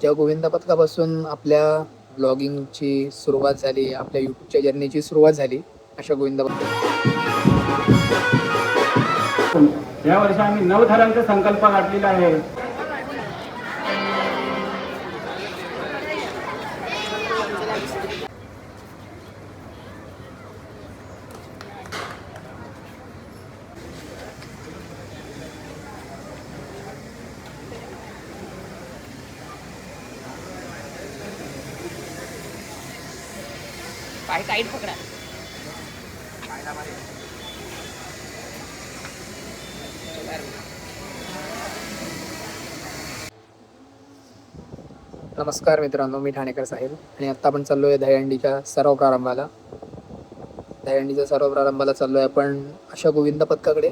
ज्या गोविंदा पथकापासून आपल्या ब्लॉगिंगची सुरुवात झाली, आपल्या यूट्यूबच्या जर्नीची सुरुवात झाली, अशा गोविंदा पथक या वर्षी आम्ही 9 थरांचा संकल्प गाठलेला आहे. पाय टाईट पकडा. नमस्कार मित्रांनो, मी ठाणेकर साहेब आणि आत्ता आपण चाललो आहे दहीहंडीच्या सर्व प्रारंभाला. दहीहंडीच्या सर्व प्रारंभाला चाललो आहे आपण अशा गोविंदा पथकाकडे,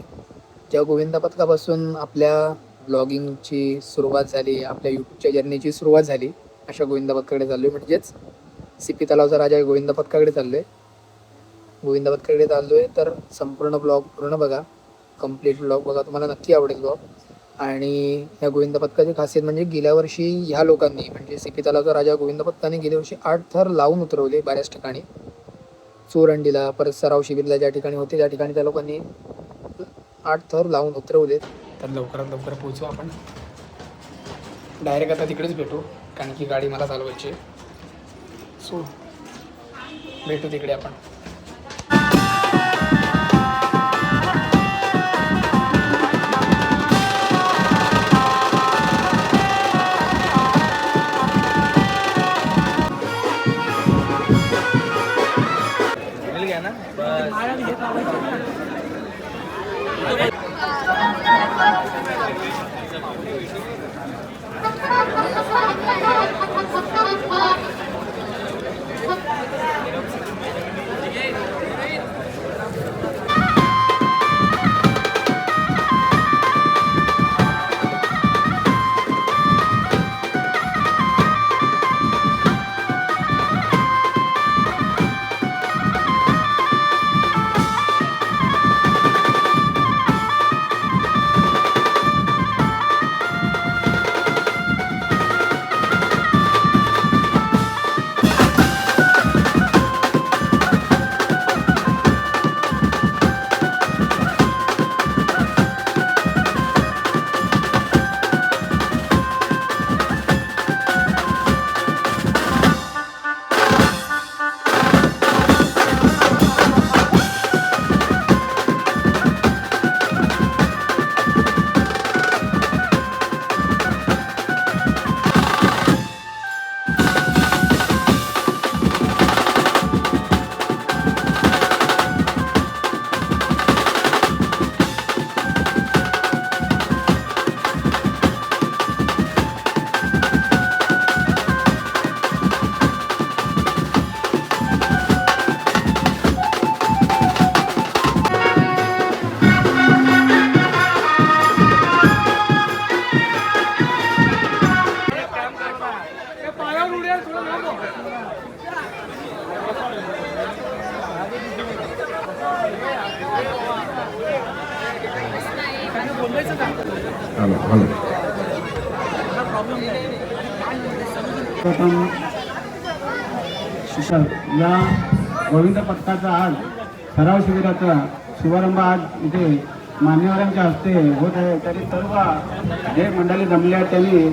ज्या गोविंदा पथकापासून आपल्या ब्लॉगिंगची सुरुवात झाली, आपल्या यूट्यूबच्या जर्नीची सुरुवात झाली, अशा गोविंदा पथकाकडे चाललो आहे. म्हणजेच सीपी तलावचा राजा गोविंदा पथकाकडे चाललो आहे. गोविंदा पथकाकडे चाललो आहे तर संपूर्ण ब्लॉग पूर्ण बघा, कंप्लीट ब्लॉग बघा, तुम्हाला नक्की आवडेल ब्लॉग. आणि या गोविंदा पथकाची खासियत म्हणजे गेल्या वर्षी ह्या लोकांनी म्हणजे सीपी तलावचा राजा गोविंदा पथकाने गेल्या वर्षी 8 थर लावून उतरवले बऱ्याच ठिकाणी. चोरंडीला, परत सराव शिबिरला ज्या ठिकाणी होते त्या ठिकाणी त्या लोकांनी 8 थर लावून उतरवले. तर लवकरात लवकर पोहोचू आपण. डायरेक्ट आता तिकडेच भेटू, कारण की गाडी मला चालवायची. सो भेटू तिकडे आपण. या गोविंद पथकाचा आज सराव शिबिराचा शुभारंभ आज इथे मान्यवरांच्या हस्ते होत आहे. तरी सर्व जे मंडळी जमले आहेत त्यांनी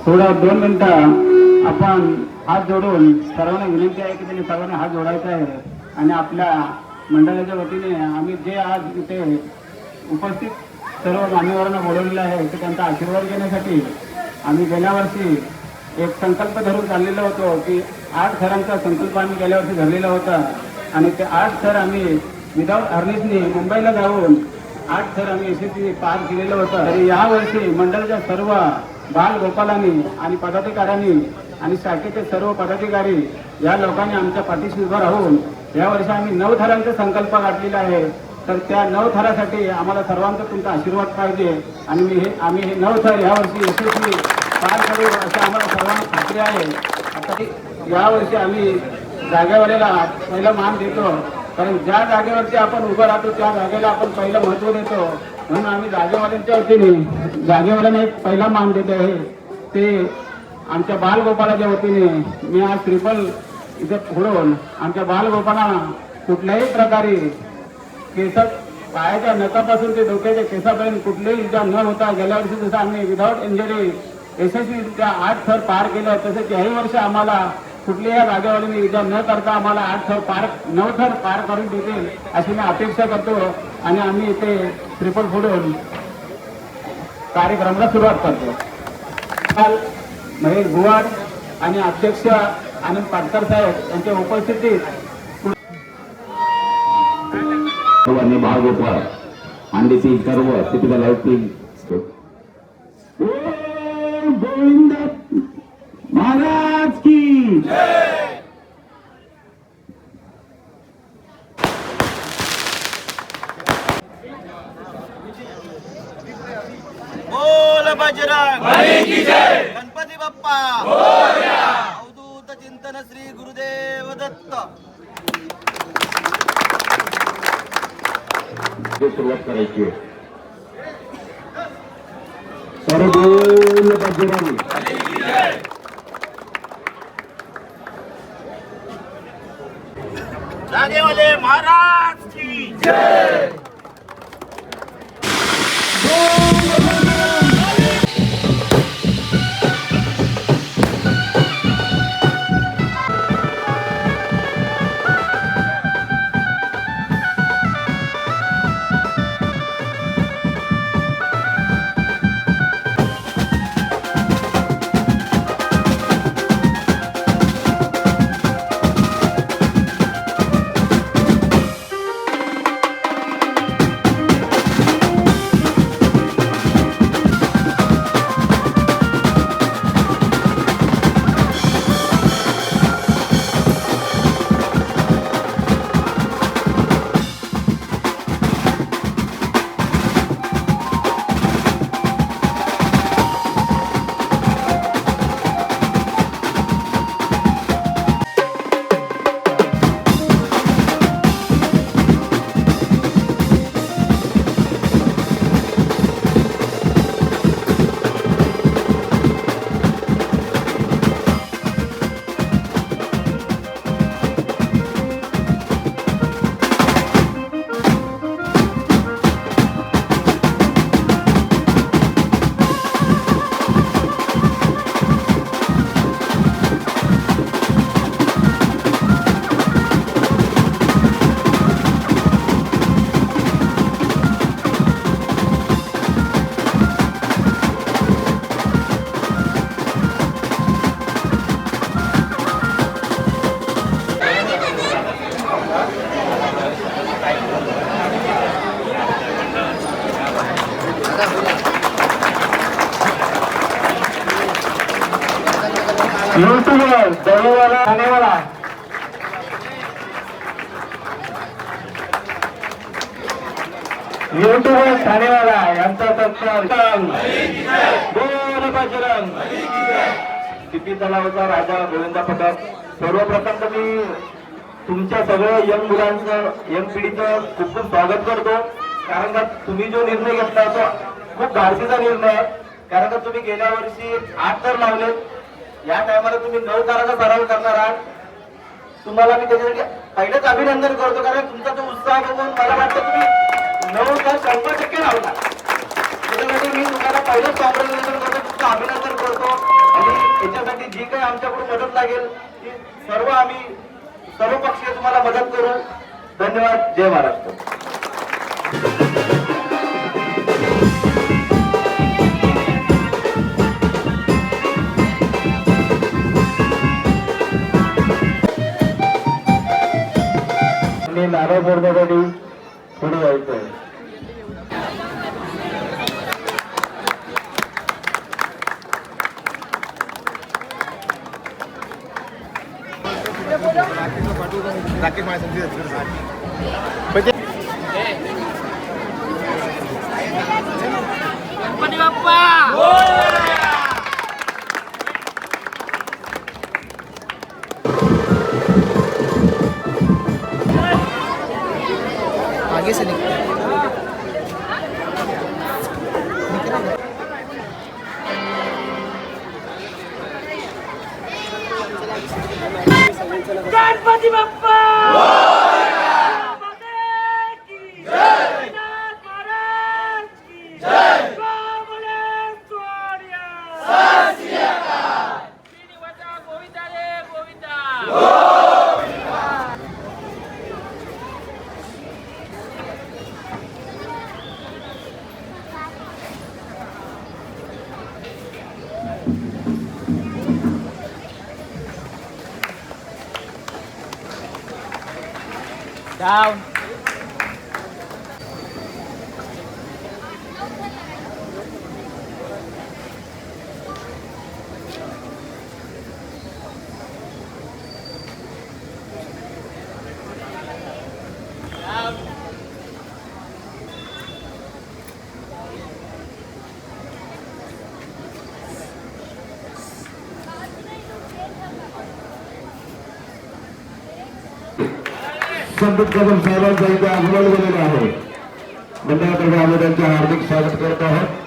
थोडा 2 मिनिटं आपण हात जोडून सर्वांना विनंती आहे की त्यांनी सर्वांनी हात जोडायचा आहे. आणि आपल्या मंडळाच्या वतीने आम्ही जे आज इथे उपस्थित सर्व मान्यवरांना बोलवलेलं आहे ते त्यांचा आशीर्वाद घेण्यासाठी आम्ही गेल्या वर्षी एक संकल्प धरून चाललेलो होतो की 8 थरांचा संकल्प आम्ही गेल्या वर्षी धरलेला होता. आणि ते 8 थर आम्ही विदाऊट अर्निसनी मुंबईला जाऊन 8 थर आम्ही यशस्वी पार केलेलं होतं. तरी यावर्षी मंडळाच्या सर्व बालगोपालांनी आणि पदाधिकाऱ्यांनी आणि शाखेचे सर्व पदाधिकारी या लोकांनी आमच्या पाठीशी उभं राहून यावर्षी आम्ही 9 थरांचा संकल्प गाठलेला आहे. तर त्या 9 थरासाठी आम्हाला सर्वांचा तुमचा आशीर्वाद पाहिजे. आणि आम्ही हे 9 थर यावर्षी यशस्वी पार करू असं आम्हाला सर्वांना खात्री आहे. आता यावर्षी आम्ही जागेवाल्याला पहिला मान देतो, कारण ज्या जागेवरती आपण उभं राहतो त्या जागेला आपण पहिलं महत्त्व देतो. म्हणून आम्ही जागेवाल्यांच्या वतीने जागेवाल्यांना एक पहिला मान देतो आहे. ते आमच्या बालगोपालाच्या वतीने मी आज ट्रिपल इथे फोडून आमच्या बालगोपाला कुठल्याही प्रकारे केस पायाच्या नखापासून ते डोक्याच्या केसापर्यंत कुठलीही इजा न होता गेल्या वर्षी जसं आम्ही विदाऊट इंजरी यशस्वीरित्या 8 थर पार केलं तसंच याही वर्षी आम्हाला कुठल्याही जागेवाली इजा न करता आम्हाला 9 थर पार करून देतील अशी मी अपेक्षा करतो आणि आम्ही इथे ट्रिपल फोडून कार्यक्रमाला सुरुवात करतो. काल महेश भुवाड आणि अध्यक्ष आनंद पाटकर साहेब यांच्या उपस्थितीत सर्वांनी भाग घेतला अंडीची सर्व टिपिकल लाईटिंग गोविंद महाराज की बोल बजरंग बली की जय. गणपती बाप्पा मोरया. अवधूत चिंतन श्री गुरुदेव दत्त. सुरुवात करायची आहे. सर्व बोल बजरंग जागेवाले महाराज की जय. युट्यूबर दहीवाला ठाणेवाला युट्यूबर ठाणेवाला यांचा सत्कार बोल बजरंग किती तलावाचा राजा गोविंदा पटक. सर्वप्रथम तर मी तुमच्या सगळ्या यंग मुलांचं यंग पिढीचं खूप खूप स्वागत करतो. कारण का तुम्ही जो निर्णय घेतला तो खूप धाडसीचा निर्णय आहे. कारण का तुम्ही गेल्या वर्षी 8 थर लावले, या टायमाला तुम्ही 9 थराचा सराव करणार आहात. तुम्हाला मी त्याच्यासाठी पहिलेच अभिनंदन करतो. कारण तुमचा तो उत्साह बघून मला वाटतं तुम्ही 9 थर 100% लावला. त्याच्यासाठी मी तुम्हाला पहिलेच कॉंग्रॅच्युलेशन करतो, तुमचं अभिनंदन करतो. आणि याच्यासाठी जी काही आमच्याकडून मदत लागेल ती आम्ही सर्व पक्षीय तुम्हाला मदत करू. धन्यवाद. जय महाराष्ट्र. नारळ फोडण्यासाठी पुढे जायचंय. गणपती बाप्पा आगे से निकल. गणपती बाप्पा डाऊन. संदीप कदम साहेबांचा इथे आगमन झालेलं आहे. मंडळातर्फे आम्ही त्यांचे हार्दिक स्वागत करत आहोत.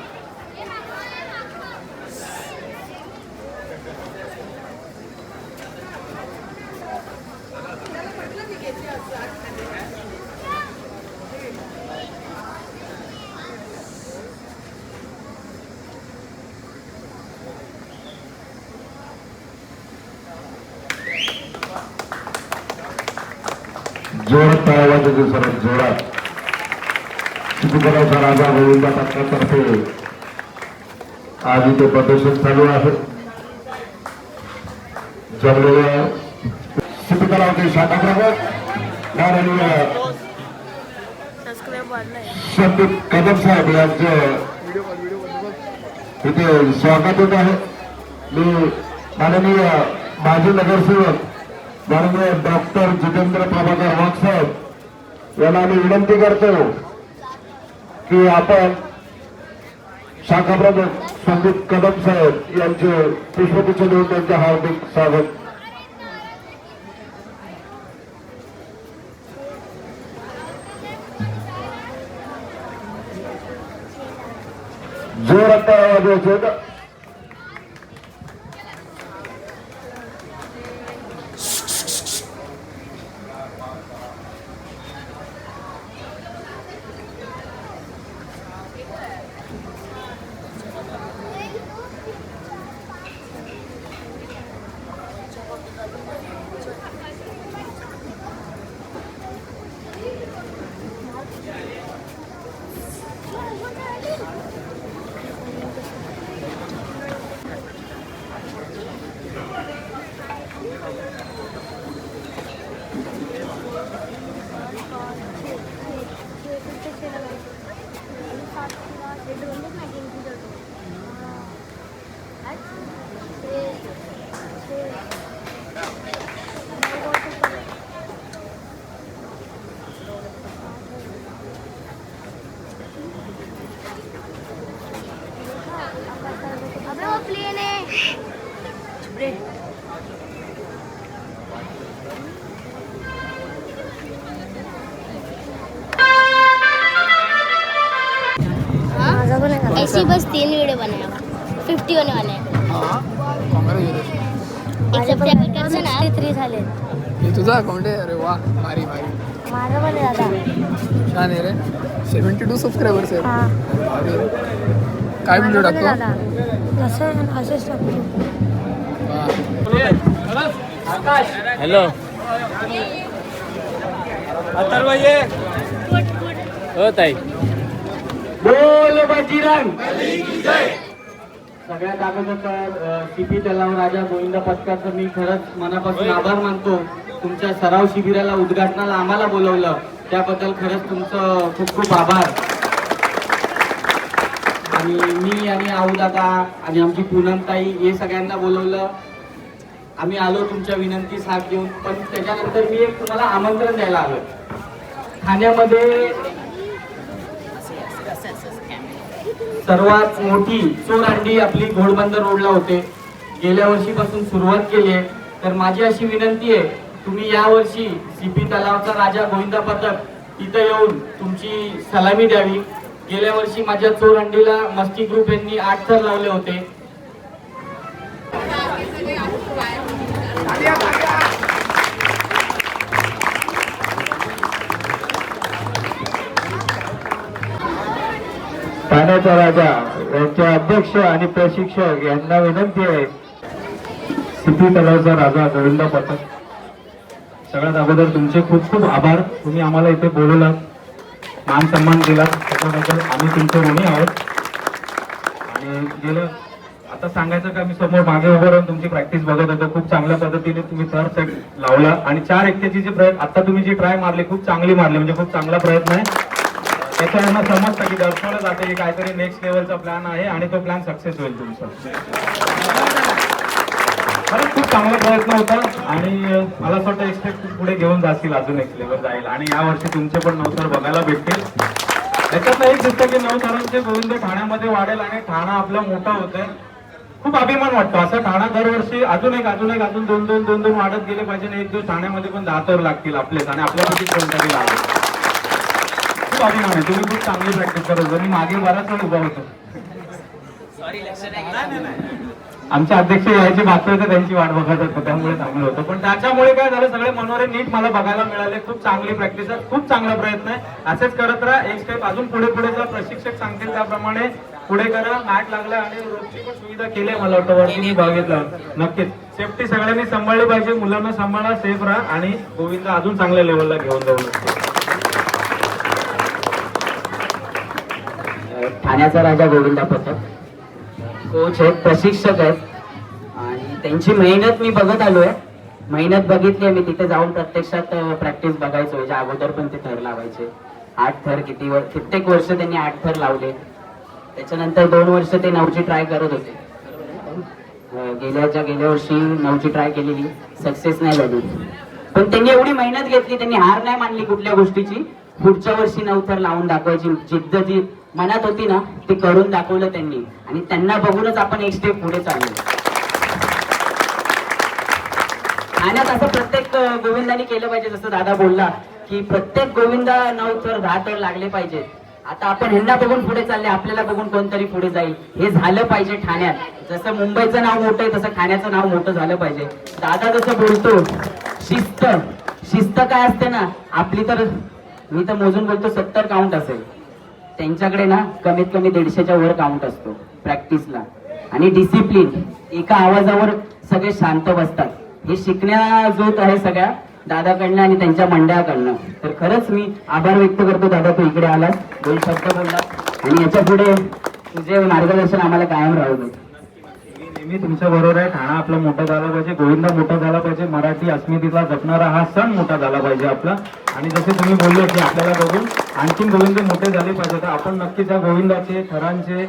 जोरात आवाजाचे सर्वात जोरात चित्रकलाचा राजा गोविंदा पथकातर्फे आज इथे प्रदर्शन चालू आहे. जमलेल्या चित्रकलाचे शाखा प्रमुख माननीय संदीप कदम साहेब यांचं इथे स्वागत होत आहे. मी माननीय माजी नगरसेवक माननीय डॉक्टर जितेंद्र प्रभाकर वाघ साहेब यांना मी विनंती करतो की आपण शाखा प्रमुख संदीप कदम साहेब यांचे पुष्पगुच्छ देऊन त्यांचे हार्दिक स्वागत. जोरात आवाज द्यायचे. ऐसी बस 3 वीडियो बनाया 50 होने वाले हैं. एक सबस्क्राइबर करसे ना 3 झाले. हे तुझा अकाउंट आहे. अरे वा, भारी भारी. माझं पण दादा छान आहे रे. 72 सबस्क्रायबर्स आहेत. भारी आहे. काय व्हिडिओ टाकतो? असंच टाकतो. हॅलो अथर्व ये हो ताई. बोल बजरंग. सगळ्यात अगोदर सीपी तलाव राजा गोविंदा पथकाचं मी खरंच मनापासून आभार मानतो. तुमच्या सराव शिबिराला उद्घाटनाला आम्हाला बोलवलं त्याबद्दल खरंच तुमचं खूप खूप आभार. आणि मी आणि आऊ दादा आणि आमची पूनमताई हे सगळ्यांना बोलवलं. आम्ही आलो तुमच्या विनंती साथ घेऊन. पण त्याच्यानंतर मी एक तुम्हाला आमंत्रण द्यायला आलो. ठाण्यामध्ये सर्वात मोठी चोरंडी आपली घोडबंदर रोडला होते. गेल्या वर्षीपासून सुरुवात केली आहे. तर माझी अशी विनंती आहे तुम्ही यावर्षी सीपी तलावचा राजा गोविंदा पथक इथं येऊन तुमची सलामी द्यावी. गेल्या वर्षी माझ्या चोरंडीला मस्ती ग्रुप यांनी 8 थर लावले होते. ठाण्याचा राजा यांचे अध्यक्ष आणि प्रशिक्षक यांना विनंती आहे. सिटी तलावचा राजा गोविंद पथक, सगळ्यात अगोदर तुमचे खूप खूप आभार. तुम्ही आम्हाला इथे बोलवलात, मान सन्मान दिला, त्याच्याबद्दल आम्ही तुमचे ऋणी आहोत. आणि गेलं आता सांगायचं का, मी समोर मागे उभं राहून तुमची प्रॅक्टिस बघत होतो. खूप चांगल्या पद्धतीने तुम्ही थर सेट लावला आणि 4 एकट्याची जी प्रयत्न आता तुम्ही जी ट्राय मारली खूप चांगली मारली, म्हणजे खूप चांगला प्रयत्न आहे. त्याच्यावरनं समजतं की दर्शवलं जाते की काहीतरी नेक्स्ट लेवलचा प्लॅन आहे आणि तो प्लॅन सक्सेस होईल तुमचा. खरंच खूप चांगला प्रयत्न होता आणि मला असं वाटतं एक्सपेक्ट पुढे घेऊन जातील, अजून नेक्स्ट लेवल जाईल आणि यावर्षी तुमचे पण 9 थर बघायला भेटतील. याच्यातलं एक दिसतं की 9 थरांचे गोविंद ठाण्यामध्ये वाढेल आणि ठाणा आपलं मोठं होतंय. खूप अभिमान वाटतो. असं ठाणा दरवर्षी अजून दोन वाढत गेले पाहिजे आणि एक दिवस ठाण्यामध्ये पण 10 थर लागतील आपलेच आणि आपल्यापैकी कोणतरी लागेल. खूप अभिमान आहे. तुम्ही खूप चांगली प्रॅक्टिस करत होतो. मी मागे बराच वेळ उभा होतो. आमचे अध्यक्ष यायची बाकी होते, त्यांची वाट बघत होतो, त्यामुळे थांबलो होतो. पण त्याच्यामुळे काय झालं, सगळे मनोरे नीट मला बघायला मिळाले. खूप चांगली प्रॅक्टिस आहे, खूप चांगला प्रयत्न आहे. असेच करत राहा. एक स्टेप अजून पुढे जा. प्रशिक्षक सांगतील त्याप्रमाणे पुढे करा. मॅट लागला आणि रोजची पण सुविधा केली आहे मला वाटतं वरती मी बघितलं. नक्कीच सेफ्टी सगळ्यांनी सांभाळली पाहिजे. मुलांना सांभाळा, सेफ राहा आणि गोविंद अजून चांगल्या लेवलला घेऊन जाऊ शकतो. ठाण्याचा राजा गोविंद पथक कोच आहेत, प्रशिक्षक आहेत आणि त्यांची मेहनत मी बघत आलोय. मेहनत बघितली आहे मी. तिथे जाऊन प्रत्यक्षात प्रॅक्टिस बघायचो. याच्या अगोदर पण ते थर लावायचे. 8 थर कित्येक वर्ष त्यांनी 8 थर लावले. त्याच्यानंतर 2 वर्ष ते 9ची ट्राय करत होते. गेल्या वर्षी 9ची ट्राय केलेली, सक्सेस नाही झाली. पण त्यांनी एवढी मेहनत घेतली, त्यांनी हार नाही मानली कुठल्या गोष्टीची. पुढच्या वर्षी 9 थर लावून दाखवायची जिद्द जी मनात होती ना, ते करून दाखवलं त्यांनी आणि त्यांना बघूनच आपण एक स्टेप पुढे चाललो. ठाण्यात असं प्रत्येक गोविंदाने केलं पाहिजे. जसं दादा बोलला की प्रत्येक गोविंदा 9 थर 10 थर लागले पाहिजेत. आता आपण ह्यांना बघून पुढे चालले, आपल्याला बघून कोणतरी पुढे जाईल. हे झालं पाहिजे ठाण्यात. जसं मुंबईचं नाव मोठं आहे तसं ठाण्याचं नाव मोठं झालं पाहिजे. दादा जसं बोलतो शिस्त काय असते ना आपली, तर मी तर मोजून बोलतो 70 काउंट असेल. त्यांच्याकडे ना कमीत कमी 150च्या वर काउंट असतो प्रॅक्टिसला. आणि डिसिप्लिन, एका आवाजावर सगळे शांत बसतात. हे शिकण्याजोत आहे सगळ्या दादाकडनं आणि त्यांच्या मंडळाकडनं. तर खरंच मी आभार व्यक्त करतो दादा, तू इकडे आलास, 2 शब्द बोलला आणि याच्या पुढे तुझे मार्गदर्शन आम्हाला कायम राहू दे. नेहमी तुमच्या बरोबर आहे. ठाणा आपला मोठा झाला पाहिजे, गोविंदा मोठा झाला पाहिजे, मराठी अस्मितेला जपणारा हा सण मोठा झाला पाहिजे आपला. आणि जसे तुम्ही बोलले की आपल्याला बघून आणखीन गोविंद मोठे झाले पाहिजे, तर आपण नक्कीच या गोविंदाचे, थरांचे,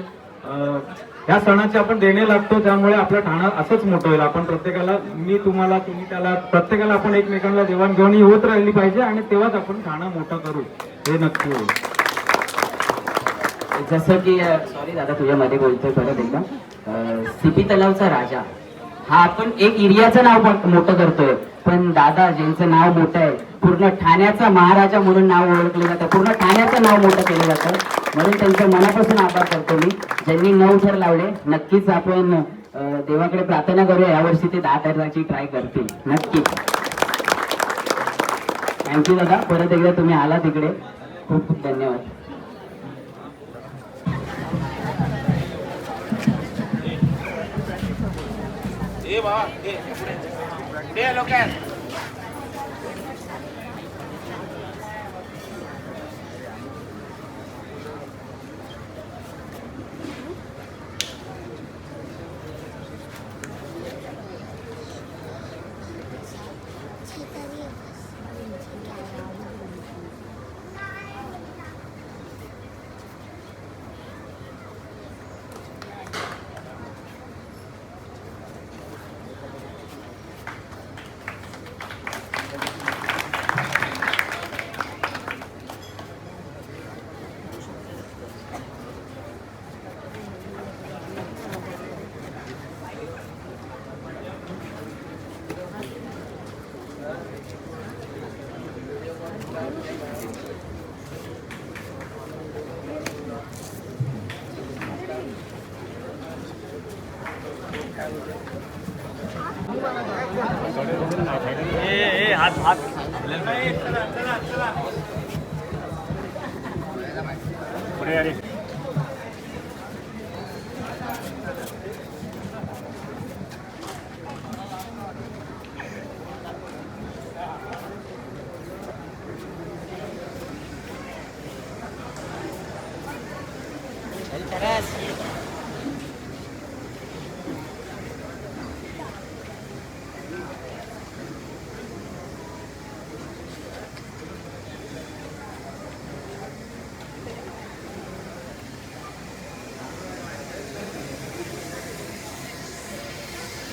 ह्या सणाचे आपण देणे लागतो. त्यामुळे आपलं ठाणा असंच मोठं होईल. आपण प्रत्येकाला, मी तुम्हाला, तुम्ही त्याला, प्रत्येकाला आपण एकमेकांना देवाणघेवाणी होत राहिली पाहिजे आणि तेव्हाच आपण ठाणा मोठा करू, हे नक्की होईल. जसं की सॉरी दादा तुझ्यामध्ये बोलतोय परत एकदा. सीपी तलावचा राजा हा आपण एक एरियाचं नाव मोठं करतोय, पण दादा ज्यांचं नाव मोठं आहे, पूर्ण ठाण्याचा महाराजा म्हणून नाव ओळखलं जातं, पूर्ण ठाण्याचं नाव मोठं केलं जातं. म्हणून त्यांच्या मनापासून आभार करतो मी, ज्यांनी 9 थर लावले. नक्कीच आपण देवाकडे प्रार्थना करूया यावर्षी ते 10 थराची ट्राय करतील नक्की. थँक्यू दादा, परत एकदा तुम्ही आला तिकडे, खूप खूप धन्यवाद.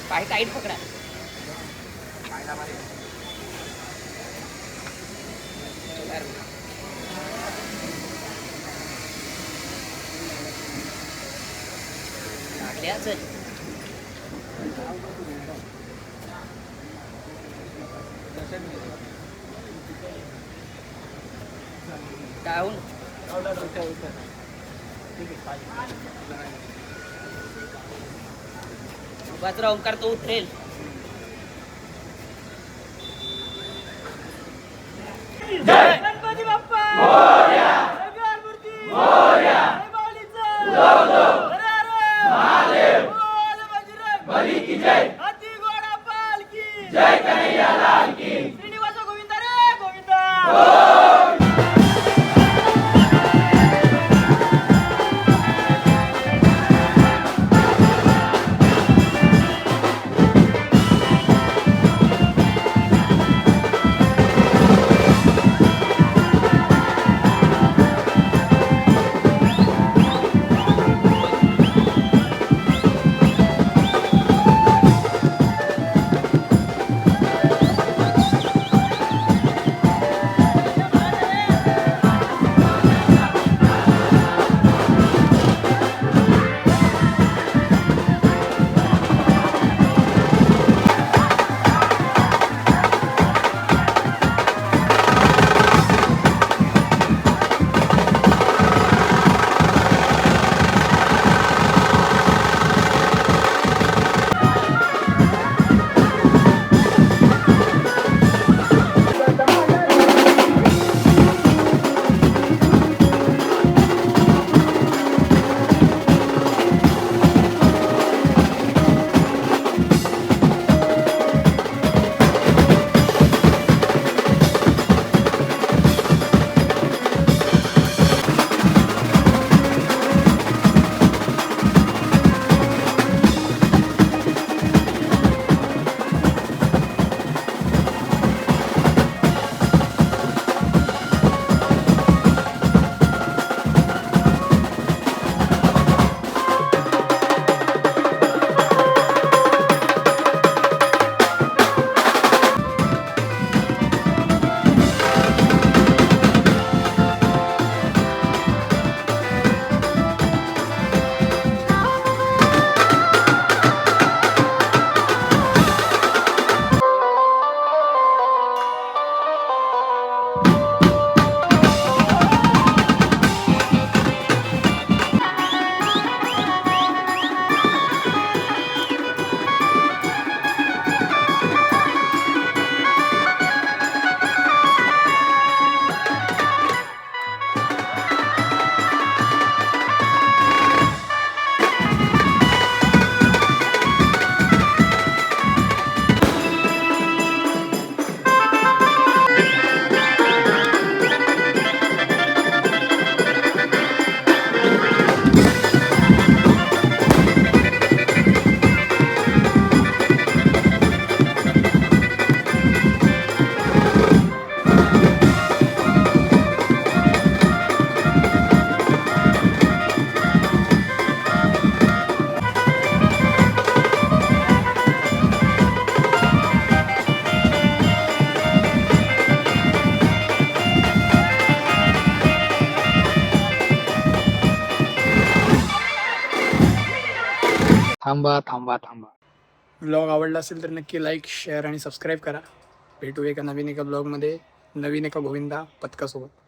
पाय टाईट पकडा. डाऊन बाजरा ओंकार तो उतरेल. गणपती बाप्पा मोरया. सगळ्या मूर्ती मोरया. महादेव बोल बजरंग बली की जय. हाती घोडा पाल की जय. कन्हैया लाल की. श्रीनिवास गोविंद रे गोविंदा. थांबा थांबा थांबा. ब्लॉग आवडला असेल तर नक्की लाईक शेअर आणि सबस्क्राईब करा. भेटू एका नवीन ब्लॉगमध्ये नवीन गोविंदा पथकासोबत.